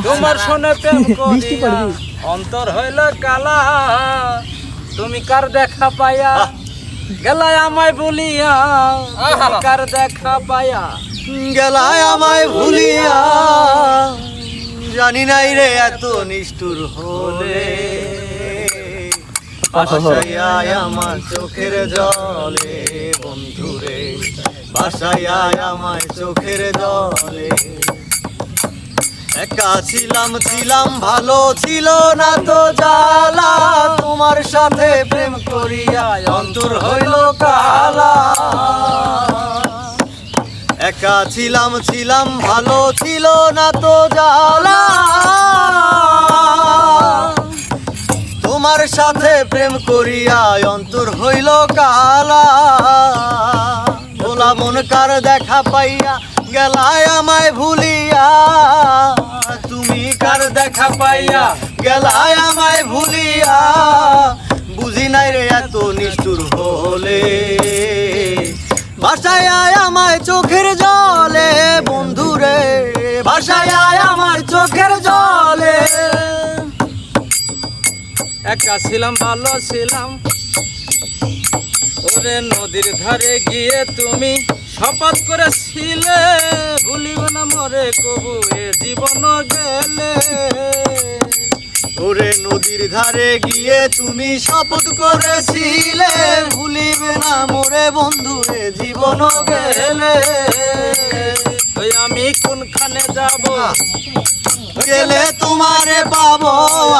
তোমার শুনে প্রেম করিয়া অন্তর হইল কালা, তুমি কার দেখা পাইয়া গেলায় আমায় ভুলিয়া, তুমি কার দেখা পাইয়া গেলায় আমায় ভুলিয়া, জানি নাই রে এত নিষ্ঠুর হলে, ভাসাইয়া আমার চোখের জলে বন্ধুরে, ভাসাইয়া আমায় চোখের জলে। একা ছিলাম ভালো ছিল না তো জ্বালা, তোমার সাথে প্রেম করিয়া অন্তর হইল কালা। একা ছিলাম ভালো ছিল না তো জ্বালা, তোমার সাথে প্রেম করিয়া অন্তর হইল কালা। ভোলা মন কার দেখা পাইয়া গেলায় আমায় ভুলিয়া, তুমি কার দেখা পাইয়া গেলায় আমায় ভুলিয়া, বুঝি নাই রে এত নিষ্ঠুর হলে, ভাসাইয়া আমায় চোখের জলে বন্ধুরে, ভাসাইয়া আমার চোখের জলে। একা ছিলাম ভালো ছিলাম, ওরে নদীর ধারে গিয়ে তুমি শপথ করেছিলে, ভুলিব না মরে কবু এ জীবন গেলে। ওরে নদীর ধারে গিয়ে তুমি শপথ করেছিলে, ভুলিবে না মোরে বন্ধুরে জীবন গেলে। ওই আমি কোনখানে যাব, গেলে তোমারে পাবো,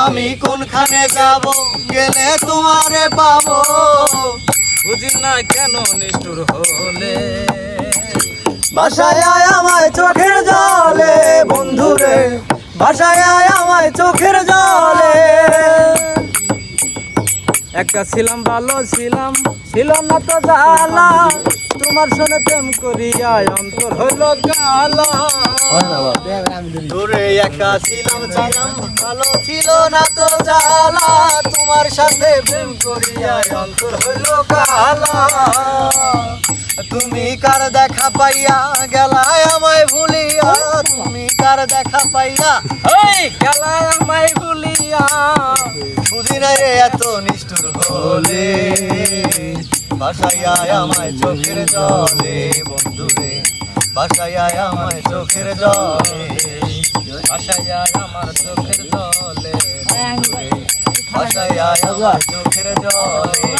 আমি কোনখানে যাব, গেলে তোমারে পাবো, বুঝি না কেন নিষ্ঠুর হলে, ভাসাইয়া আমায় চোখের জলে বন্ধুরে, ভাসাইয়া আমায় চোখের জলে। একা ছিলাম ভালো ছিলাম, ছিল না তো জ্বালা, তোমার সনে প্রেম করিয়া অন্তর হইল কালা। তোরে একা ছিলাম ভালো ছিল না তো জ্বালা, তোমার সাথে প্রেম করিয়া অন্তর হইল কালা। তুমি কার দেখা পাইয়া গেলায় আমায় ভুলিয়া, তুমি কার দেখা পাইয়া ওই গেলায় আমায় ভুলিয়া, বুঝি নাই রে এত নিষ্ঠুর হলে, ভাসাইয়া আমায় চোখের জলে বন্ধুরে, ভাসাইয়া আমায় চোখের জলে, ভাসাইয়া আমার চোখের জলে, ভাসাইয়া আমায় চোখের জলে।